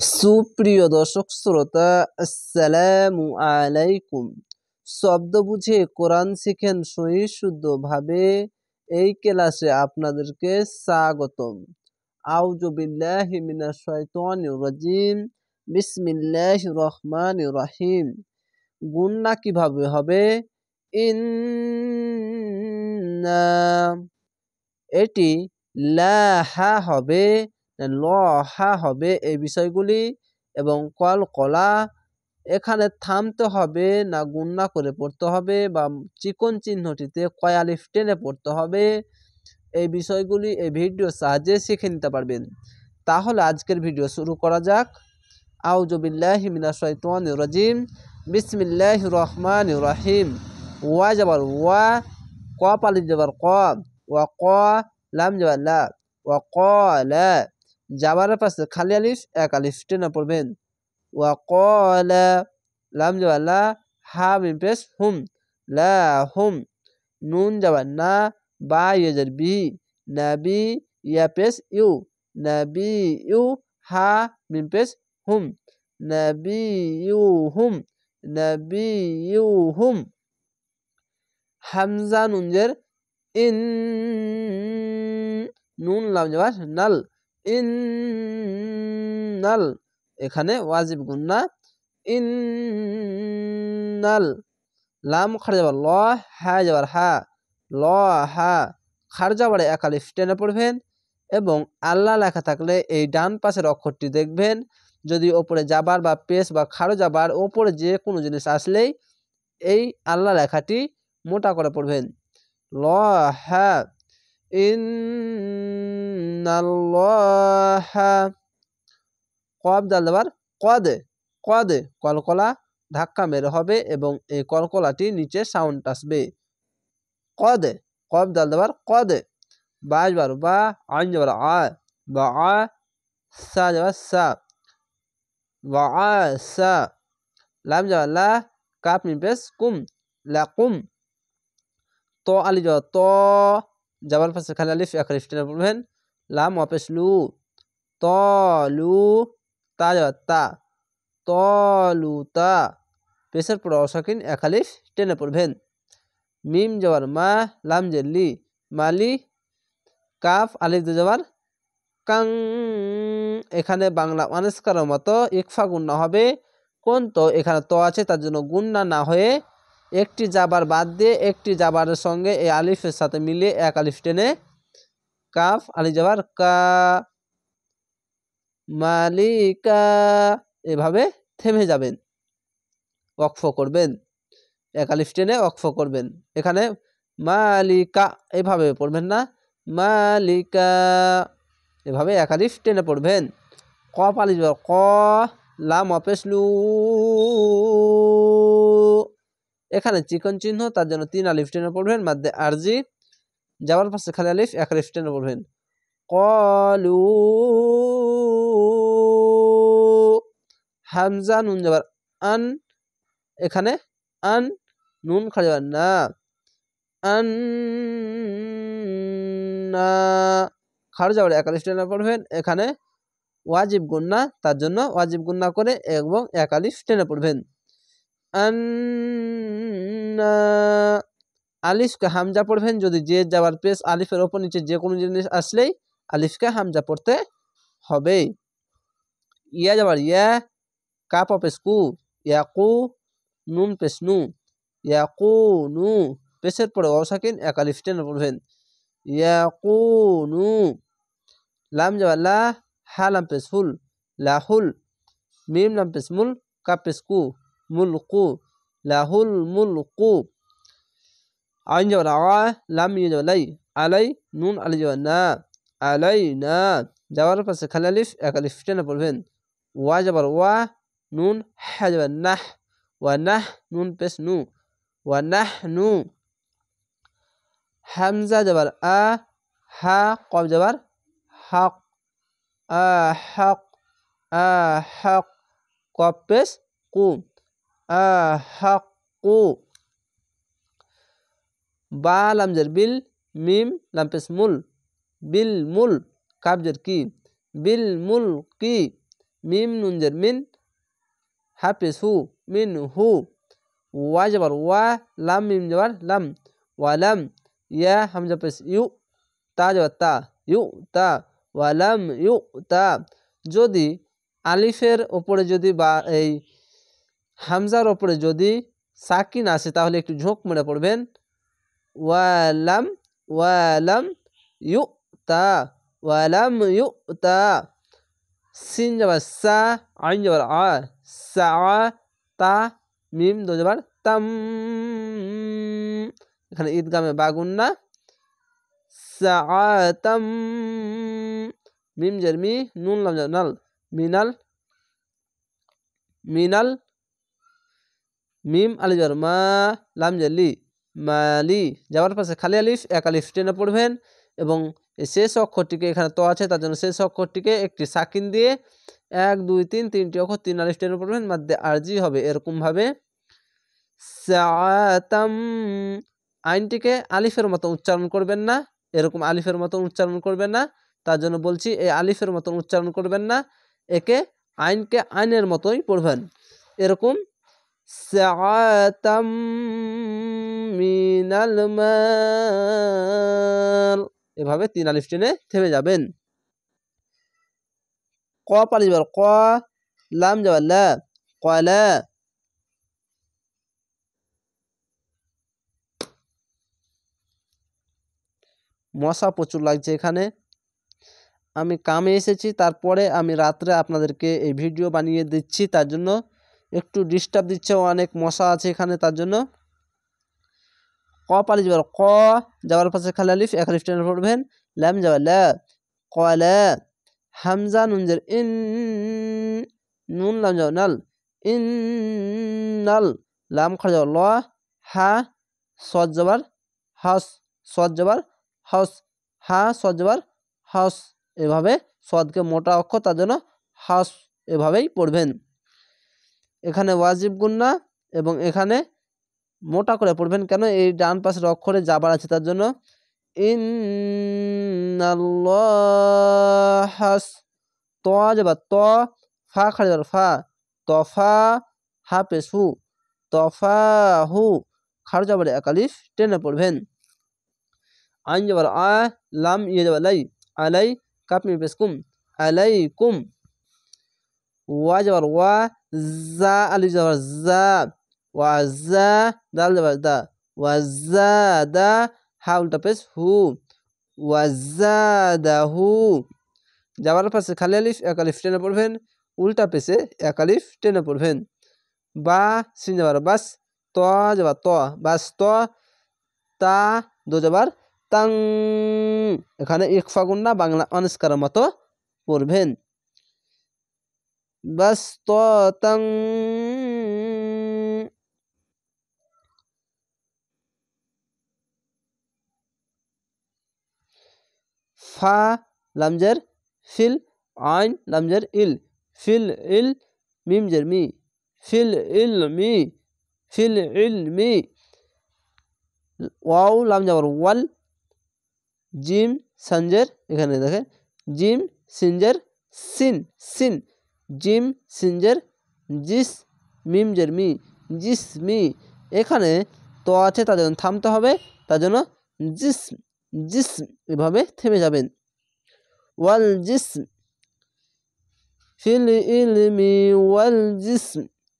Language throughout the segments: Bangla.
সুপ্রিয় দর্শক শ্রোতা, আসসালামু আলাইকুম। শব্দ বুঝে কোরআন শিখেন সহি শুদ্ধভাবে, এই ক্লাসে আপনাদেরকে স্বাগতম। আউযু বিল্লাহি মিনাশ শাইতানির রাজিম। বিসমিল্লাহির রহমানির রহিম। গুণনা কিভাবে হবে? ইন্না, এটি লা হা হবে, ল হা হবে, এই বিষয়গুলি এবং কলকলা এখানে থামতে হবে না গুণনা করে পড়তে হবে বা চিকন চিহ্নটিতে কয় আলিফ টেনে পড়তে হবে, এই বিষয়গুলি এই ভিডিওর সাহায্যে শিখে নিতে পারবেন। তাহলে আজকের ভিডিও শুরু করা যাক। আউযু বিল্লাহি মিনাশ শাইতানির রাজিম। বিসমিল্লাহির রহমানির রহিম। ওয়া যাবার ওয়া, কফ আলিফ যাবার ক, ওয়া ক, লাম যাবার লা, ওয়া ক্বালা, যাবারের পাশে খালি আলিফ এক আলিফ টেনে পড়বেন। ওয়া ক্বালা, লাম যাবার লা, হা মিম পেশ হুম, লা হুম। নুন যাবার না, বা ইয়েজের বি, নাবি, ইয়া পেশ ইউ, নাবি ইউ, হা মিম পেশ হুম, নাবি ইউ হুম, নাবি ইউ হুম। হামজা নুনজের ইন, নুন লাম যাবার নাল, ইন নাল, এখানে ওয়াজিব গুন্না ইন নাল। লাম খাড়া যাবার ল, হা যাবার হা, ল হা, খারজা বাড়ে এক আলিফ টেনে পড়বেন এবং আল্লাহ লেখা থাকলে এই ডান পাশের অক্ষরটি দেখবেন। যদি ওপরে যাবার বা পেশ বা খাড়ো যাবার ওপরে যে কোনো জিনিস আসলেই এই আল্লাহ লেখাটি মোটা করে পড়বেন। ল হা, ইন্নাল্লাহা। কব দাল দেবার কদে, কদে, কলকলা ধাক্কা মেরে হবে এবং এই কলকলাটি নিচে সাউন্ড আসবে। কদে, কব দাল দেবার কদে। বা যাবার বা, আইন যাবার আ, বা আ, সা যাবার সা, বা আ সা, লাম যাবার লা, কাপ মিম পেশ কুম, লাকুম। ত আলি যাবার ত, যাবার পাশে খালি আলিফ এক আলিফ টেনে পড়বেন। লাম অপেশ লু, ত লু, তা যাবার তা, ত লু তা, পেশের পর অসাকিন এক আলিফ টেনে পড়বেন। মিম যাবার মা, লাম জের লি, মালি, কাফ আলিফ দে যাবার কাং, এখানে বাংলা অনাস্কারের মতো ইকফা গুন্না হবে। কোন তো এখানে তো আছে তার জন্য গুন্না না হয়ে একটি জাবার বাদ দিয়ে একটি জাবারের সঙ্গে এই আলিফের সাথে মিলিয়ে এক আলিফ টেনে কাফ আলিফ যাবার কা, মালিকা, এভাবে থেমে যাবেন, ওয়াকফ করবেন, এক আলিফ টেনে ওয়াকফ করবেন। এখানে মালিকা এভাবে পড়বেন না, মালিকা, এভাবে এক আলিফ টেনে পড়বেন। কফ আলিফ যাবার ক, লাম অপেশ লু, এখানে চিকন চিহ্ন তার জন্য তিন আলিফ টেনে পড়বেন মাদ্দে আরজি, যাওয়ার পাশে খালি আলিফ এক আলিফ টেনে পড়বেন। কলু, হামজা নুন যাবার আন, এখানে আন, নুন খালি যাবার না, আন না, খাড় যাবার এক আলিফ টেনে পড়বেন। এখানে ওয়াজিব গুন্না তার জন্য ওয়াজিব গুন্না করে এবং এক আলিফ টেনে পড়বেন। আন্না, আলিফকে হামজা পড়বেন যদি যে যাবার পেশ আলিফের ওপর নিচে যে কোনো জিনিস আসলেই আলিফকে হামজা পড়তে হবে। ইয়া যাবার ইয়া, কাপ পেশ কু, ইয়াকু, নুন পেশ নু, ইয়াকু নু, পেশের পরে অসাকিন এক আলিফ টেনে পড়বেন। ইয়াকু নু, লাম যাবার লা, হা লাম পেশ হুল, লাহুল, মিম লাম পেশ মুল, কাপ পেশ কু, মুলকু, লাহুল মুলকু। আইন যাবার আ, লাম ইয়ে যাবার লাই, আলাই, নুন আলি যাবার না, আলাই না, যাওয়ার পাশে খালি আলিফ এক আলিফ টেনে পড়বেন। ওয়া যাবার ওয়া, নুন হা যাবার নাহ, ওয়া নাহ, নুন পেশ নু, ওয়া নাহ নু। হামজা যাবার আ, হা কব যাবার হক, আ হক, আ হক, কব পেশ কু, আ হক কু। বা লাম জের বিল, মিম লাম পেশ মুল, বিল মুল, কাব জের কি, বিল মুল কি, মিম নুনজের মিন হাফেজ হু মিন হু ওয়া যাবার ওয়া লাম মিম যাবার লাম ওয়ালাম ইয়া হামজা পেশ ইউ তা যাবার তা ইউ তা ওয়ালাম ইউ তা যদি আলিফের ওপরে যদি বা এই হামজার ওপরে যদি সাকিন আসে তাহলে একটু ঝোঁক মেরে পড়বেন ওয়ালাম ওয়ালাম ইউ তা ওয়ালাম ইউ তা সিন যাবার সা আইন যাবার আ সা তা মিম দো যাবার তাম এখানে ঈদগামে বাগুন্না সাআতাম মিম জের মি নুন লাম যার নাল মিনাল মিনাল মিম আলিফ যার মা লাম জের লি মালি যাওয়ার পাশে খালি আলিফ এক আলিফ টেনে পড়বেন এবং শেষ অক্ষরটিকে এখানে তো আছে তার জন্য শেষ অক্ষরটিকে একটি সাকিন দিয়ে 1 2 3 তিনটি অক্ষর 3 আলিফ টেনে পড়বেন মাদ্দে আরজি হবে এরকম ভাবে সাআতাম আইনটিকে আলিফের মতো উচ্চারণ করবেন না এরকম আলিফের মতো উচ্চারণ করবেন না তার জন্য বলছি এই আলিফের মতো উচ্চারণ করবেন না একে আইনকে আইনের মতোই পড়বেন এরকম সাআতাম মিনাল মাল এভাবে 3 আলিফ টেনে থেমে যাবেন ক পালি যাবার ক লাম যাবার লা ক্বালা মশা প্রচুর লাগছে এখানে আমি কামে এসেছি তারপরে আমি রাত্রে আপনাদেরকে এই ভিডিও বানিয়ে দিচ্ছি তার জন্য একটু ডিস্টার্ব দিচ্ছে অনেক মশা আছে এখানে তার জন্য ক পালি যাবার ক যাওয়ার পাশে খালি আলিফ এক আলিফ টেনে পড়বেন লাম যাবার লা ক্বালা হামজা নুনজের ইন নুন লাম যাবার নাল ইন্নাল লাম খালি যাবার ল হা সদ যাবার হাস সদ যাবার হাস হা সদ যাবার হাস এভাবে সদকে মোটা অক্ষর তার জন্য হাস এভাবেই পড়বেন এখানে ওয়াজিব গুন্না এবং এখানে মোটা করে পড়বেন কেন এই ডান পাশের অক্ষরে জাবার আছে তার জন্য ইন্নাল্লাহাস ত যাবার ত ফা খালি যাবার ফা তফা হাফেজ হু তফা হু খার যাবার এক আলিফ টেনে পড়বেন আইন যাবার আ লাম ইয়ে যাবার লাই আলাই কাপ মি পেশ কুম আলাইকুম ওয়া যাবার ওয়া জা আলিফ যাবার জা ওয়া জা দাল যাবার দা ওয়া জা দা হা উল্টা পেশ হু ওয়া জা দা হু যাবার পাশে খালি আলিফ এক আলিফ টেনে পড়বেন উল্টা পেশে এক আলিফ টেনে পড়বেন বা সিন যাবার বাস ত যাবার ত বাস ত তা দো যাবার তাং এখানে ইকফা গুন্না বাংলা অনুষ্কারের মতো পড়বেন বাস ত তাং ফা লামজের ফিল আইন লামজের ইল ফিল ইল মিম জের মি ফিল ইল মি ফিল ইল মি ওয়াও লাম যাবার ওয়াল জিম সঞ্জের এখানে দেখেন জিম সিনজের সিন সিন জিম সিনজের জিস মিম জের মি জিস মি এখানে তো আছে তার জন্য থামতে হবে তার জন্য জিস জিস এভাবে থেমে যাবেন ওয়াল জিস ফিল ইলমি ওয়াল জিস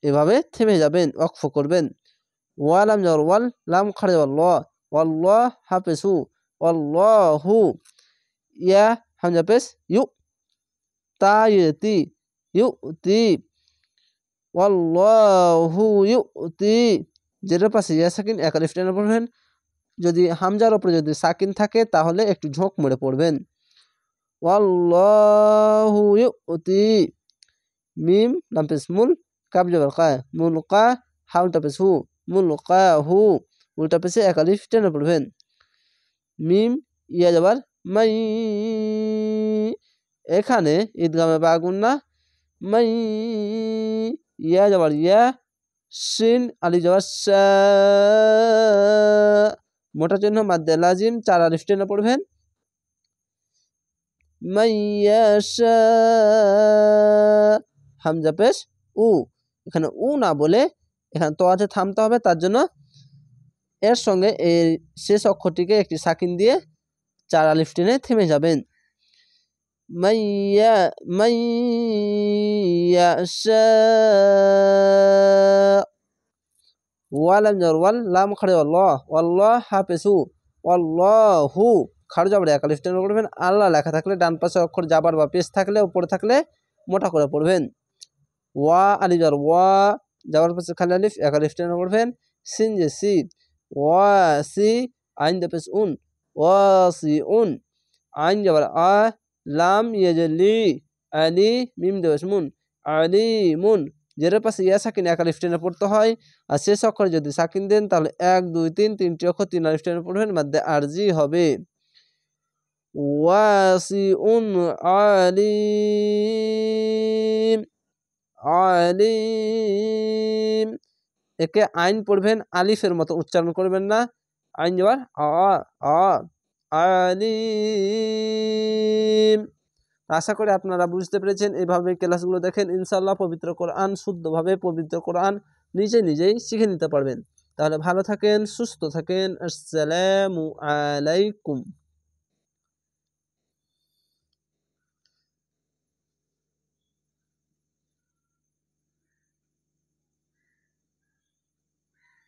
এভাবে থেমে যাবেন ওয়াকফ করবেন ওয়ালাম যাওয়ার ওয়াল লাম খাড়ে যাওয়ার ল ওয়াল্লাহ হাফেজ হু ওয়াল্লাহু ইয়া হামজা পেশ ইউ তা ইউতি ইউতি ওয়াল্লাহু ইউতি যেটার পাশে ইয়া সাকিন এক আলিফ টেনে পড়বেন যদি হামজার উপরে যদি সাকিন থাকে তাহলে একটু ঝোঁক মেরে পড়বেন ওয়াল্লাহু ইউতি মিম লাম পেশ মুল কাব যাবার কা মুল কা হা উল্টা পেশ হু মুল কা হু উল্টা পেশে এক আলিফ টেনে পড়বেন মিম ইয়া যাবার মাই এখানে ঈদগামে বাগুন্না মাই ইয়া যাবার ইয়া সিন আলিফ যাবার সা মোটা চিহ্ন মাদ্দে লাজিম 4 আলিফ টেনে পড়বেন মাইয়াশা হামজা পেশ উ, এখানে উ না বলে এখানে তোয়াতে থামতে হবে। তার জন্য এর সঙ্গে এই শেষ অক্ষরটিকে একটি সাকিন দিয়ে 4 আলিফ টেনে থেমে যাবেন। মাইয়া মাইয়া ওয়ালাম জবর ওয়াল, লাম খাড়ে আল্লাহ, আল্লাহ হাফেজু, আল্লাহু খাড় জবর এক আলিফ টেনে পড়বেন। আল্লাহ লেখা থাকলে ডান পাশের অক্ষর জাবার বা পেশ থাকলে উপরে থাকলে মোটা করে পড়বেন। ওয়া আলিফ জবর ওয়া, জাবার পাশে খালি আলিফ এক আলিফ টেনে পড়বেন। সিন যে সি, ওয়া সি আইন দে পেশ উন, ওয়া সি উন, আইন জবর আ, লাম ইয়াজলি আলি মিম দে পেশ মুন, আলিমুন। যেটার পাশে ইয়া সাকিন এক আলিফ টেনে পড়তে হয়। আর শেষ অক্ষরে যদি সাকিন দেন তাহলে 1 2 3 তিনটি অক্ষর 3 আলিফ টেনে পড়বেন, মাদ্দে আরজি হবে। ওয়াসিউন আলিম, আলিম, একে আইন পড়বেন, আলিফের মতো উচ্চারণ করবেন না। আইন যাবার আ, আলিম। আশা করি আপনারা বুঝতে পেরেছেন। এইভাবে ক্লাসগুলো দেখেন, ইনশাআল্লাহ পবিত্র কোরআন শুদ্ধভাবে পবিত্র কোরআন নিজেই শিখে নিতে পারবেন। তাহলে ভালো থাকেন, সুস্থ থাকেন। আসসালামু আলাইকুম।